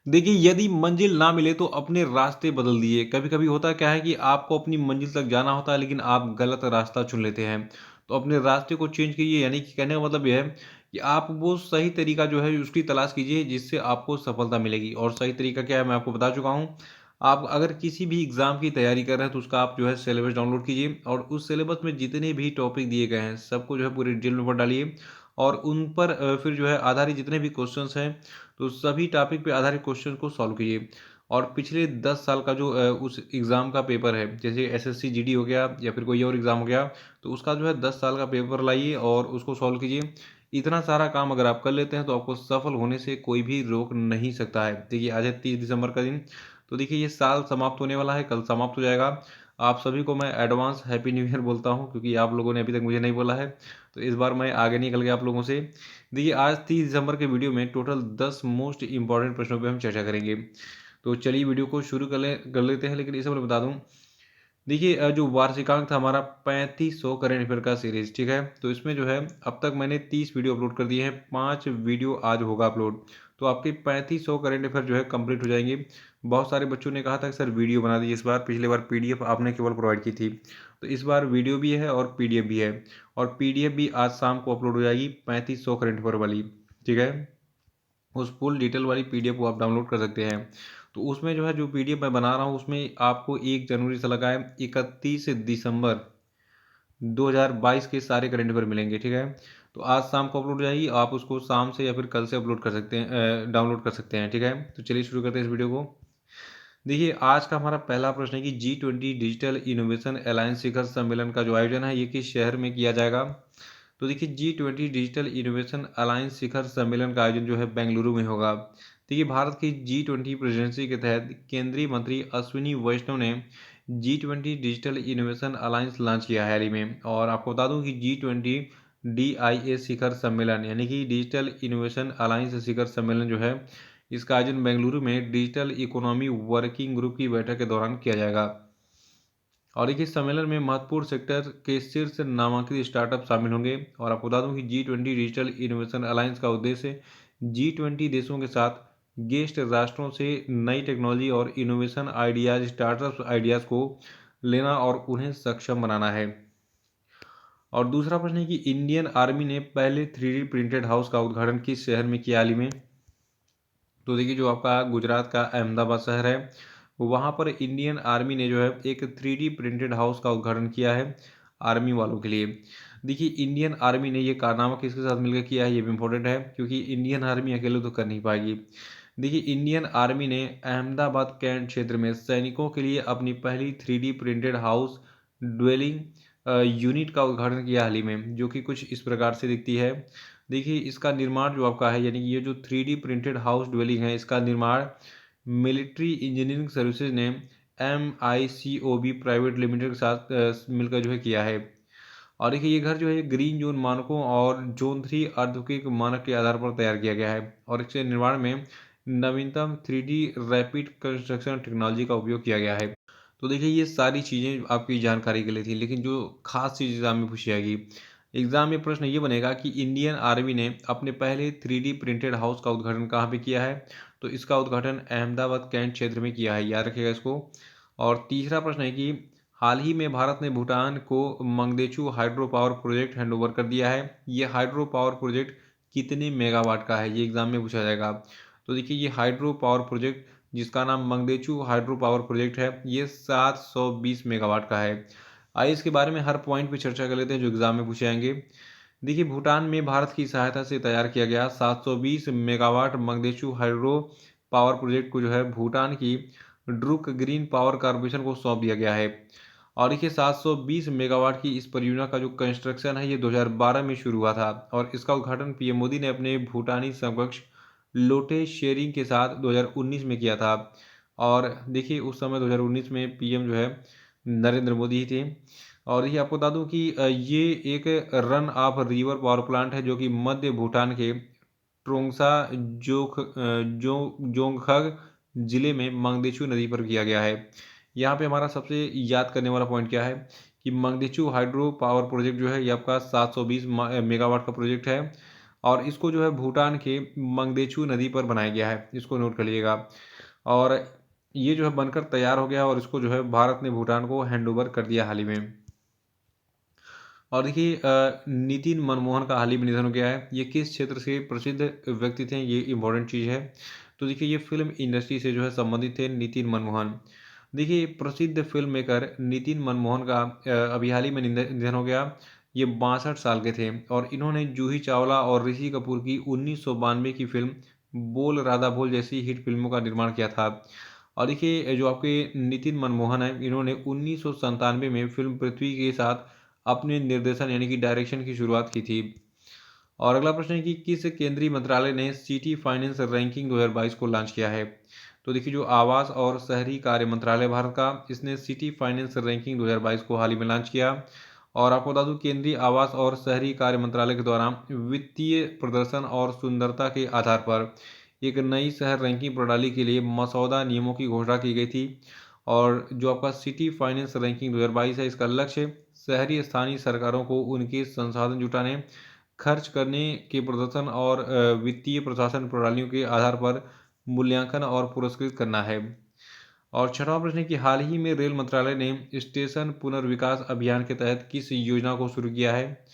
देखिए, यदि मंजिल ना मिले तो अपने रास्ते बदल दिए। कभी-कभी होता क्या है कि आपको अपनी मंजिल तक जाना होता है लेकिन आप गलत रास्ता चुन लेते हैं। तो अपने रास्ते को चेंज कीजिए, यानी कि कहने का मतलब ये है कि आप वो सही तरीका जो है उसकी तलाश कीजिए जिससे आपको सफलता मिलेगी। और सही तरीका क्या है मैं आपको बता चुका हूँ। आप अगर किसी भी एग्ज़ाम की तैयारी कर रहे हैं तो उसका आप जो है सिलेबस डाउनलोड कीजिए और उस सिलेबस में जितने भी टॉपिक दिए गए हैं सबको जो है पूरे डिटेल में पढ़ डालिए और उन पर फिर जो है आधारित जितने भी क्वेश्चंस हैं तो सभी टॉपिक पे आधारित क्वेश्चन को सॉल्व कीजिए। और पिछले 10 साल का जो उस एग्ज़ाम का पेपर है, जैसे एसएससी जीडी हो गया या फिर कोई और एग्ज़ाम हो गया, तो उसका जो है 10 साल का पेपर लाइए और उसको सॉल्व कीजिए। इतना सारा काम अगर आप कर लेते हैं तो आपको सफल होने से कोई भी रोक नहीं सकता है। देखिए, आज है 30 दिसंबर का दिन, तो देखिए ये साल समाप्त होने वाला है, कल समाप्त हो जाएगा। आप सभी को मैं एडवांस हैप्पी न्यू ईयर बोलता हूँ क्योंकि आप लोगों ने अभी तक मुझे नहीं बोला है, तो इस बार मैं आगे निकल गया आप लोगों से। देखिए, आज 30 दिसंबर के वीडियो में टोटल 10 मोस्ट इंपॉर्टेंट प्रश्नों पे हम चर्चा करेंगे। तो चलिए वीडियो को शुरू कर लेते हैं, लेकिन इससे पहले बता दूँ, देखिए जो वार्षिकांक था हमारा 3500 करंट अफेयर का सीरीज, ठीक है? तो इसमें जो है अब तक मैंने 30 वीडियो अपलोड कर दिए हैं, 5 वीडियो आज होगा अपलोड। तो आपके 3500 करंट अफेयर जो है कंप्लीट हो जाएंगे। बहुत सारे बच्चों ने कहा था कि सर वीडियो बना दीजिए इस बार, पिछले बार पीडीएफ आपने केवल प्रोवाइड की थी। तो इस बार वीडियो भी है और पीडीएफ भी है, और पीडीएफ भी आज शाम को अपलोड हो जाएगी 3500 करंट अफेयर वाली, ठीक है? उस फुल डिटेल वाली पीडीएफ को आप डाउनलोड कर सकते हैं। तो उसमें जो है जो पीडीएफ मैं बना रहा हूँ उसमें आपको 1 जनवरी से लगाए 31 दिसंबर 2022 के सारे करंट अफेयर मिलेंगे, ठीक है? तो आज शाम को अपलोड हो जाएगी, आप उसको शाम से या फिर कल से अपलोड कर सकते हैं, डाउनलोड कर सकते हैं, ठीक है? तो चलिए शुरू करते हैं इस वीडियो को। देखिए, आज का हमारा पहला प्रश्न है कि G20 डिजिटल इनोवेशन अलायंस शिखर सम्मेलन का जो आयोजन है ये किस शहर में किया जाएगा? तो देखिए, G20 डिजिटल इनोवेशन अलायंस शिखर सम्मेलन का आयोजन जो है बेंगलुरु में होगा। देखिए, भारत की G20 प्रेसिडेंसी के तहत केंद्रीय मंत्री अश्विनी वैष्णव ने G20 digital innovation alliance launch किया है हाल ही में। और आपको बता दूं कि G20 DIA शिखर सम्मेलन यानी कि डिजिटल इनोवेशन अलायंस शिखर सम्मेलन जो है इसका आयोजन बेंगलुरु में डिजिटल इकोनॉमी वर्किंग ग्रुप की बैठक के दौरान किया जाएगा। और देखिए, इस सम्मेलन में महत्वपूर्ण सेक्टर के शीर्ष नामांकित स्टार्टअप शामिल होंगे। और आपको बता दूं कि G20 डिजिटल इनोवेशन अलायंस का उद्देश्य G20 देशों के साथ गेस्ट राष्ट्रों से नई टेक्नोलॉजी और इनोवेशन आइडियाज स्टार्टअप आइडियाज़ को लेना और उन्हें सक्षम बनाना है। और दूसरा प्रश्न है कि इंडियन आर्मी ने पहले 3D प्रिंटेड हाउस का उद्घाटन किस शहर में किया हाल ही में? तो देखिए, जो आपका गुजरात का अहमदाबाद शहर है वहाँ पर इंडियन आर्मी ने जो है एक 3D प्रिंटेड हाउस का उद्घाटन किया है आर्मी वालों के लिए। देखिए, इंडियन आर्मी ने ये कारनामा किसके साथ मिलकर किया है ये भी इम्पोर्टेंट है क्योंकि इंडियन आर्मी अकेले तो कर नहीं पाएगी। देखिए, इंडियन आर्मी ने अहमदाबाद कैंट क्षेत्र में सैनिकों के लिए अपनी पहली 3D printed house dwelling unit का उद्घाटन किया हाल ही में, जो कि कुछ इस प्रकार से दिखती है। देखिए, इसका निर्माण जो आपका है यानी कि ये जो 3D प्रिंटेड हाउस ड्वेलिंग है इसका निर्माण मिलिट्री इंजीनियरिंग सर्विसेज ने MICOB प्राइवेट लिमिटेड के साथ मिलकर जो है किया है। और देखिए, ये घर जो है ग्रीन जोन मानकों और जोन 3 औद्योगिक मानक के आधार पर तैयार किया गया है और इसके निर्माण में नवीनतम 3D रैपिड कंस्ट्रक्शन टेक्नोलॉजी का उपयोग किया गया है। तो देखिए, ये सारी चीज़ें आपकी जानकारी के लिए थी, लेकिन जो खास चीज़ एग्जाम में पूछी जाएगी, एग्जाम में प्रश्न ये बनेगा कि इंडियन आर्मी ने अपने पहले 3D प्रिंटेड हाउस का उद्घाटन कहाँ पे किया है? तो इसका उद्घाटन अहमदाबाद कैंट क्षेत्र में किया है, याद रखिएगा इसको। और तीसरा प्रश्न है कि हाल ही में भारत ने भूटान को Mangdechhu hydro power project handover कर दिया है। ये हाइड्रो पावर प्रोजेक्ट कितने मेगावाट का है? ये एग्जाम में पूछा जाएगा। तो देखिए, ये हाइड्रो पावर प्रोजेक्ट जिसका नाम मंगदेचू हाइड्रो पावर प्रोजेक्ट है ये 720 मेगावाट का है। आइए इसके बारे में हर पॉइंट पे चर्चा कर लेते हैं जो एग्जाम में पूछे जाएंगे। देखिए, भूटान में भारत की सहायता से तैयार किया गया 720 megawatt Mangdechhu hydro power project को जो है भूटान की ड्रुक ग्रीन पावर कॉरपोरेशन को सौंप दिया गया है। और देखिए, 720 मेगावाट की इस परियोजना का जो कंस्ट्रक्शन है ये 2012 में शुरू हुआ था और इसका उद्घाटन पीएम मोदी ने अपने भूटानी समकक्ष लोटे शेरिंग के साथ 2019 में किया था। और देखिए, उस समय 2019 में पीएम जो है नरेंद्र मोदी ही थे। और देखिए, आपको बता दूं कि ये एक run of river power plant है जो कि मध्य भूटान के ट्रोंगसा जोंगखग जिले में मंगदेचू नदी पर किया गया है। यहाँ पे हमारा सबसे याद करने वाला पॉइंट क्या है कि मंगदेचू हाइड्रो पावर प्रोजेक्ट जो है ये आपका 720 मेगावाट का प्रोजेक्ट है। और इसको जो है भूटान के मंगदेचू नदी पर बनाया गया है, इसको नोट कर लीजिएगा। और ये जो है बनकर तैयार हो गया और इसको जो है भारत ने भूटान को हैंडओवर कर दिया हाल ही में। और देखिए नितिन मनमोहन का हाल ही में निधन हो गया है। ये किस क्षेत्र से प्रसिद्ध व्यक्ति थे, ये इंपॉर्टेंट चीज़ है। तो देखिए ये फिल्म इंडस्ट्री से जो है संबंधित थे नितिन मनमोहन। देखिए प्रसिद्ध फिल्म मेकर नितिन मनमोहन का अभी हाल ही में निधन हो गया। ये 62 साल के थे और इन्होंने जूही चावला और ऋषि कपूर की 1992 की फिल्म बोल राधा बोल जैसी हिट फिल्मों का निर्माण किया था। और देखिए जो आपके नितिन मनमोहन है, इन्होंने 1997 में फिल्म पृथ्वी के साथ अपने निर्देशन यानी कि डायरेक्शन की शुरुआत की थी। और अगला प्रश्न है कि किस केंद्रीय मंत्रालय ने सिटी फाइनेंस रैंकिंग 2022 को लॉन्च किया है। तो देखिए जो आवास और शहरी कार्य मंत्रालय भारत का, इसने सिटी फाइनेंस रैंकिंग 2022 को हाल ही में लॉन्च किया। और आपको बता दूं केंद्रीय आवास और शहरी कार्य मंत्रालय के द्वारा वित्तीय प्रदर्शन और सुंदरता के आधार पर एक नई शहर रैंकिंग प्रणाली के लिए मसौदा नियमों की घोषणा की गई थी। और जो आपका सिटी फाइनेंस रैंकिंग 2022 है, इसका लक्ष्य शहरी स्थानीय सरकारों को उनके संसाधन जुटाने, खर्च करने के प्रदर्शन और वित्तीय प्रशासन प्रणालियों के आधार पर मूल्यांकन और पुरस्कृत करना है। और छठवां प्रश्न है कि हाल ही में रेल मंत्रालय ने स्टेशन पुनर्विकास अभियान के तहत किस योजना को शुरू किया है।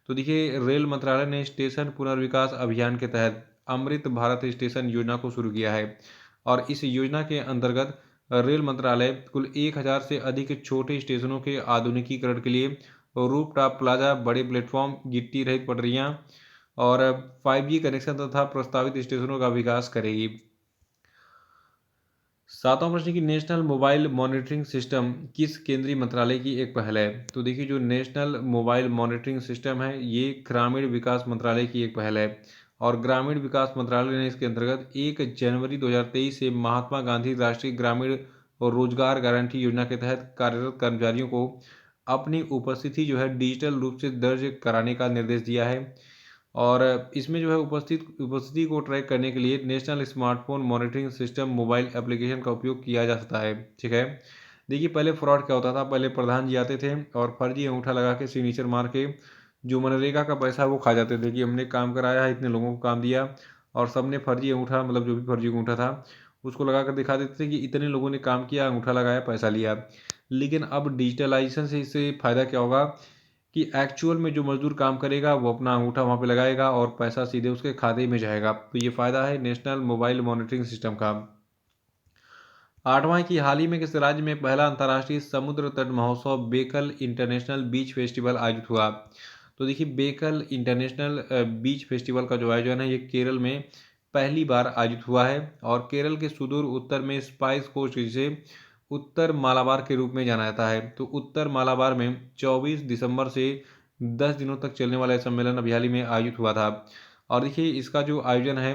तो देखिए रेल मंत्रालय ने स्टेशन पुनर्विकास अभियान के तहत अमृत भारत स्टेशन योजना को शुरू किया है। और इस योजना के अंतर्गत रेल मंत्रालय कुल 1000 से अधिक छोटे स्टेशनों के आधुनिकीकरण के लिए रूफटॉप प्लाजा, बड़े प्लेटफॉर्म, गिट्टी रहित पटरियां और 5G कनेक्शन तथा प्रस्तावित स्टेशनों का विकास करेगी। सातवां प्रश्न कि नेशनल मोबाइल मॉनिटरिंग सिस्टम किस केंद्रीय मंत्रालय की एक पहल है। तो देखिए जो नेशनल मोबाइल मॉनिटरिंग सिस्टम है, ये ग्रामीण विकास मंत्रालय की एक पहल है। और ग्रामीण विकास मंत्रालय ने इसके अंतर्गत 1 जनवरी 2023 से महात्मा गांधी राष्ट्रीय ग्रामीण और रोजगार गारंटी योजना के तहत कार्यरत कर्मचारियों को अपनी उपस्थिति जो है डिजिटल रूप से दर्ज कराने का निर्देश दिया है। और इसमें जो है उपस्थिति को ट्रैक करने के लिए national smartphone monitoring system mobile application का उपयोग किया जा सकता है। ठीक है, देखिए पहले फ्रॉड क्या होता था, पहले प्रधान जी आते थे और फर्जी अंगूठा लगा के सिग्नेचर मार के जो मनरेगा का पैसा वो खा जाते थे कि हमने काम कराया है, इतने लोगों को काम दिया, और सबने फर्जी अंगूठा मतलब जो भी फर्जी अंगूठा था उसको लगा कर दिखा देते थे कि इतने लोगों ने काम किया, अंगूठा लगाया, पैसा लिया। लेकिन अब डिजिटलाइजेशन से इससे फ़ायदा क्या होगा कि एक्चुअल में जो मजदूर काम करेगा वो अपना अंगूठा वहाँ पे लगाएगा और पैसा सीधे उसके खाते में जाएगा। तो ये फ़ायदा है नेशनल मोबाइल मॉनिटरिंग सिस्टम का। आठवां है कि हाल ही में किस राज्य में पहला अंतर्राष्ट्रीय समुद्र तट महोत्सव बेकल इंटरनेशनल बीच फेस्टिवल आयोजित हुआ। तो देखिए बेकल इंटरनेशनल बीच फेस्टिवल का जो आयोजन है ये केरल में पहली बार आयोजित हुआ है। और केरल के सुदूर उत्तर में स्पाइस कोस्ट, जिसे उत्तर मालाबार के रूप में जाना जाता है, तो उत्तर मालाबार में 24 दिसंबर से 10 दिनों तक चलने वाला सम्मेलन अभी हाल ही में आयोजित हुआ था। और देखिए इसका जो आयोजन है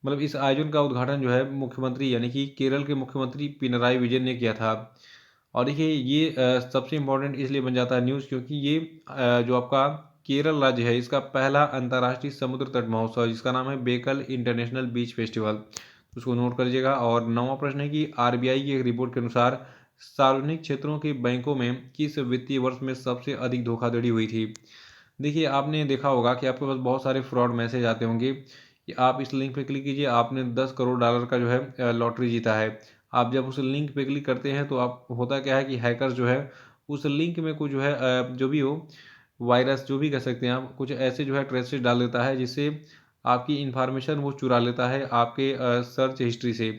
मतलब इस आयोजन का उद्घाटन जो है मुख्यमंत्री यानी कि केरल के मुख्यमंत्री पिनराई विजयन ने किया था। और देखिए ये सबसे इम्पोर्टेंट इसलिए बन जाता है न्यूज़ क्योंकि ये जो आपका केरल राज्य है इसका पहला अंतर्राष्ट्रीय समुद्र तट महोत्सव जिसका नाम है बेकल इंटरनेशनल बीच फेस्टिवल, उसको नोट कर लीजिएगा। और नौवां प्रश्न है कि आरबीआई की एक रिपोर्ट के अनुसार सार्वजनिक क्षेत्रों के बैंकों में किस वित्तीय वर्ष में सबसे अधिक धोखाधड़ी हुई थी। देखिए आपने देखा होगा कि आपके पास बहुत सारे फ्रॉड मैसेज आते होंगे कि आप इस लिंक पे क्लिक कीजिए, आपने 10 करोड़ डॉलर का जो है लॉटरी जीता है। आप जब उस लिंक पे क्लिक करते हैं तो आप होता क्या है कि हैकर्स जो है उस लिंक में कुछ जो है जो भी हो वायरस जो भी कह सकते हैं आप, कुछ ऐसे जो है ट्रेसेस डाल देता है जिससे आपकी इन्फॉर्मेशन वो चुरा लेता है आपके सर्च हिस्ट्री से।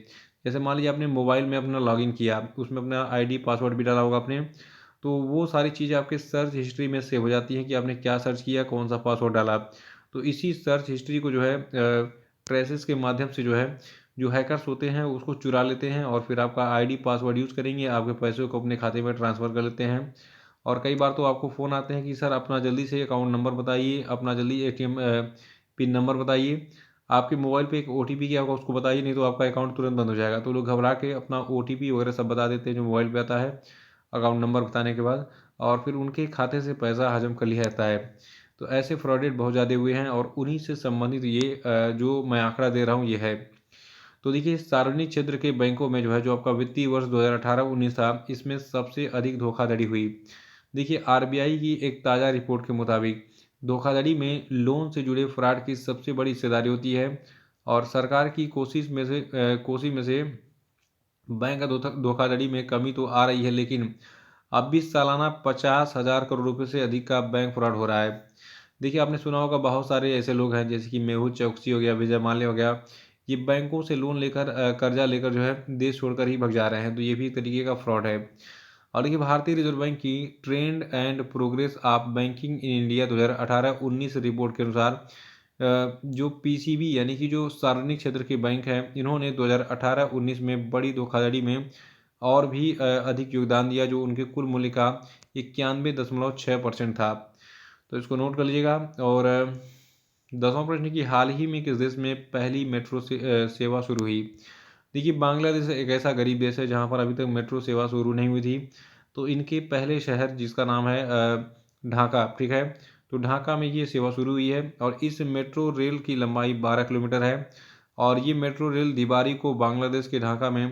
जैसे मान लीजिए आपने मोबाइल में अपना लॉगिन किया, उसमें अपना आईडी पासवर्ड भी डाला होगा आपने, तो वो सारी चीज़ें आपके सर्च हिस्ट्री में सेव हो जाती हैं कि आपने क्या सर्च किया, कौन सा पासवर्ड डाला। तो इसी सर्च हिस्ट्री को जो है ट्रेसेस के माध्यम से जो है जो हैकर्स होते हैं उसको चुरा लेते हैं और फिर आपका आईडी पासवर्ड यूज़ करेंगे, आपके पैसों को अपने खाते में ट्रांसफ़र कर लेते हैं। और कई बार तो आपको फ़ोन आते हैं कि सर अपना जल्दी से अकाउंट नंबर बताइए, अपना जल्दी एटीएम पिन नंबर बताइए, आपके मोबाइल पे एक ओटीपी क्या होगा उसको बताइए, नहीं तो आपका अकाउंट तुरंत बंद हो जाएगा। तो लोग घबरा के अपना ओटीपी वगैरह सब बता देते हैं जो मोबाइल पे आता है अकाउंट नंबर बताने के बाद, और फिर उनके खाते से पैसा हजम कर लिया जाता है। तो ऐसे फ्रॉडेड बहुत ज़्यादा हुए हैं और उन्हीं से संबंधित ये जो मैं आंकड़ा दे रहा हूँ ये है। तो देखिए सार्वजनिक क्षेत्र के बैंकों में जो है जो आपका वित्तीय वर्ष 2018-19 था इसमें सबसे अधिक धोखाधड़ी हुई। देखिए आरबीआई की एक ताज़ा रिपोर्ट के मुताबिक धोखाधड़ी में लोन से जुड़े फ्रॉड की सबसे बड़ी हिस्सेदारी होती है और सरकार की कोशिश में से बैंक धोखाधड़ी में कमी तो आ रही है, लेकिन अब भी सालाना 50,000 करोड़ रुपए से अधिक का बैंक फ्रॉड हो रहा है। देखिए, आपने सुना होगा बहुत सारे ऐसे लोग हैं जैसे कि मेहुल चौकसी हो गया, विजय माल्या हो गया, ये बैंकों से लोन लेकर कर्जा लेकर जो है देश छोड़कर ही भग जा रहे हैं। तो ये भी एक तरीके का फ्रॉड है। और देखिए, भारतीय रिजर्व बैंक की trend and progress of banking in India 2018-19 report के अनुसार जो पीसीबी यानी कि जो सार्वजनिक क्षेत्र के बैंक हैं, इन्होंने 2018-19 में बड़ी धोखाधड़ी में और भी अधिक योगदान दिया, जो उनके कुल मूल्य का 91.6% था। तो इसको नोट कर लीजिएगा। और 10वां प्रश्न कि हाल ही में किस देश में पहली मेट्रो सेवा शुरू हुई। देखिए, बांग्लादेश एक ऐसा गरीब देश है जहाँ पर अभी तक मेट्रो सेवा शुरू नहीं हुई थी। तो इनके पहले शहर जिसका नाम है ढाका, ठीक है, तो ढाका में ये सेवा शुरू हुई है और इस मेट्रो रेल की लंबाई 12 किलोमीटर है। और ये मेट्रो रेल दीवारी को बांग्लादेश के ढाका में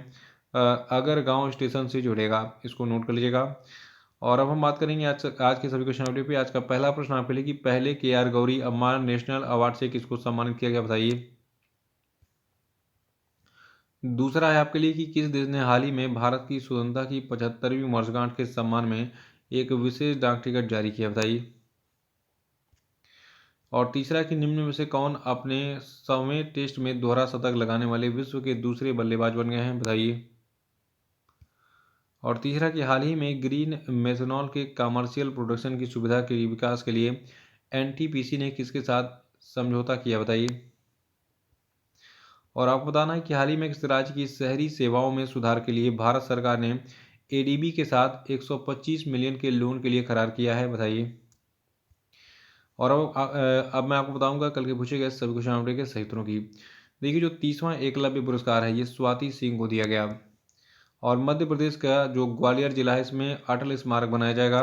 अगर गांव स्टेशन से जुड़ेगा। इसको नोट कर लीजिएगा। और अब हम बात करेंगे आज के सभी क्वेश्चन अपडेट पे। आज का पहला प्रश्न आपके लिए कि पहले KR गौरी अम्मा नेशनल अवार्ड से किसको सम्मानित किया गया, बताइए। दूसरा है आपके लिए कि किस देश ने हाल ही में भारत की स्वतंत्रता की 75वीं वर्षगांठ के सम्मान में एक विशेष डाक टिकट जारी किया, बताइए। और तीसरा कि निम्न में से कौन अपने 100वें टेस्ट में दोहरा शतक लगाने वाले विश्व के दूसरे बल्लेबाज बन गए हैं, बताइए। और तीसरा कि हाल ही में ग्रीन मेथनॉल के कमर्शियल प्रोडक्शन की सुविधा के विकास के लिए NTPC ने किसके साथ समझौता किया, बताइए। और आपको बताना है कि हाल ही में किस राज्य की शहरी सेवाओं में सुधार के लिए भारत सरकार ने ADB के साथ 125 मिलियन के लोन के लिए करार किया है, बताइए। और अब मैं आपको बताऊंगा कल के पूछे गए सभी क्वेश्चन आपके के सही उत्तरों की। देखिए, जो 30वां एकलव्य पुरस्कार है ये स्वाति सिंह को दिया गया। और मध्य प्रदेश का जो ग्वालियर जिला है इसमें अटल स्मारक बनाया जाएगा।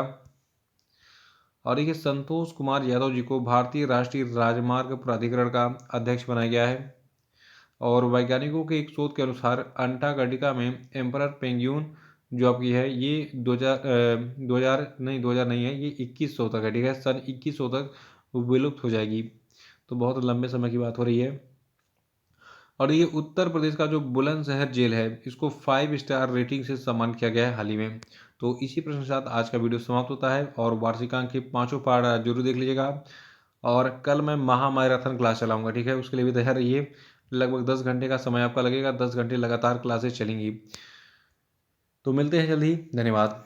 और देखिए, संतोष कुमार यादव जी को भारतीय राष्ट्रीय राजमार्ग प्राधिकरण का अध्यक्ष बनाया गया है। और वैज्ञानिकों के एक शोध के अनुसार अंटार्कटिका में एम्परर पेंगुइन जो आपकी है ये 2000 नहीं है, ये 2100 तक है, ठीक है, सन 2100 तक विलुप्त हो जाएगी। तो बहुत लंबे समय की बात हो रही है। और ये उत्तर प्रदेश का जो बुलंदशहर जेल है इसको 5 स्टार रेटिंग से सम्मान किया गया है हाल ही में। तो इसी प्रश्न के साथ आज का वीडियो समाप्त होता है। और वार्षिकांक के पांचों पार्ट जरूर देख लीजिएगा। और कल मैं महामैराथन क्लास चलाऊंगा, ठीक है, उसके लिए भी तैयार रहिए। लगभग 10 घंटे का समय आपका लगेगा, 10 घंटे लगातार क्लासेस चलेंगी। तो मिलते हैं जल्द ही, धन्यवाद।